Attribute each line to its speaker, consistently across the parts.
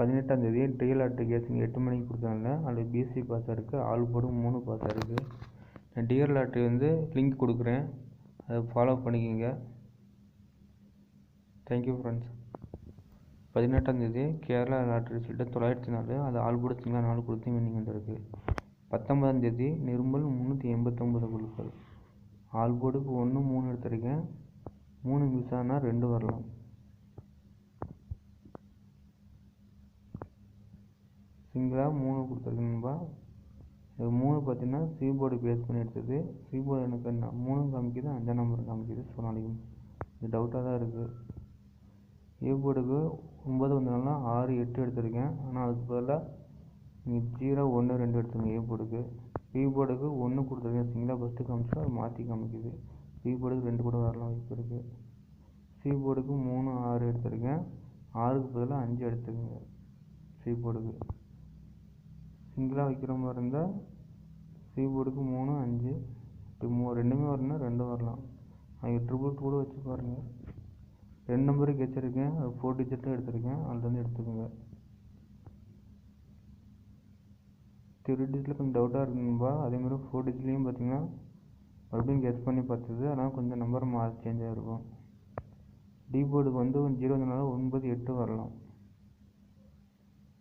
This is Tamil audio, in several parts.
Speaker 1: 18ஆம் தேதி ட்ரியல் லாட்ரி கேஸிங் 8 மணிக்கு கொடுத்தாங்க. அதில் பிஎஸ்சி பாஸாக இருக்குது, ஆல் போர்டு 3 பாஸாக இருக்குது. நான் டிஆர் லாட்ரி லிங்க் கொடுக்குறேன், அதை ஃபாலோ பண்ணிக்கோங்க. Thank you friends. 18ஆம் தேதி கேரளா லாட்ரி ரிசல்ட்டு 904, அது ஆல் போர்டு சிங்கிளாக 4 கொடுத்து வின்னிங் வந்துருக்கு. 19ஆம் தேதி நிர்மல் 389 குழுக்கள், ஆல் போர்டுக்கு 1 3 எடுத்திருக்கேன். 3 மிஸ் ஆனால் 2 வரலாம். சிங்கிளாக 3 கொடுத்துருக்கேன்பா. இது 3 பார்த்தீங்கன்னா சி போர்டு பேஸ் பண்ணி எடுத்தது. சி போர்டு எனக்கு 3 காமிக்குது, 5ஆம் நம்பர் காமிக்குது. ஸோ நாளைக்கு இது டவுட்டாக தான் இருக்குது. ஏ போர்டுக்கு 9 வந்ததுனால 6 8 எடுத்திருக்கேன். ஆனால் அதுக்கு பதிலாக நீங்கள் 0 1 2 எடுத்துங்க ஏ போர்டுக்கு. பி போர்டுக்கு 1 கொடுத்துருக்கேன், சிங்கிளாக ஃபஸ்ட்டு காமிச்சா அது மாற்றி காமிக்குது. பி போர்டுக்கு 2 கூட வரலாம் வாய்ப்பு இருக்குது. சி போர்டுக்கு 3 6 எடுத்திருக்கேன், 6க்கு பதிலாக 5 எடுத்துக்கோங்க. சி போர்டுக்கு சிங்கிளாக வைக்கிற மாதிரி இருந்தால் சி போர்டுக்கு 3 5 இப்படி ரெண்டுமே வரணும்னா 2 வரலாம். அவங்க ட்ரிபிள் கூட வச்சு பாருங்கள். 2 நம்பருக்கு வச்சுருக்கேன், அது 4 டிஜிட்டும் எடுத்திருக்கேன், அதுலேருந்து எடுத்துக்கோங்க. 3 டிஜிட்டில் கொஞ்சம் டவுட்டாக இருக்குங்கப்பா. அதேமாதிரி 4 டிஜிட்லேயும் பார்த்தீங்கன்னா மறுபடியும் கெஸ் பண்ணி பார்த்தது, ஆனால் கொஞ்சம் நம்பர் சேஞ்ச் ஆகிருக்கும். டி போர்டுக்கு 0 வந்தனால 9 8 வரலாம்.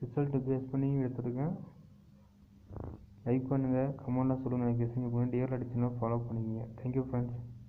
Speaker 1: ரிசல்ட்டு பேஸ் பண்ணி எடுத்துருக்கேன். லைக் பண்ணுங்கள், கமெண்ட்லாம் சொல்லுங்கள். கெஸ்ஸிங் பண்ணி டிஆர் லாட்ரி சேனலை ஃபாலோ பண்ணிக்கோங்க. Thank you friends.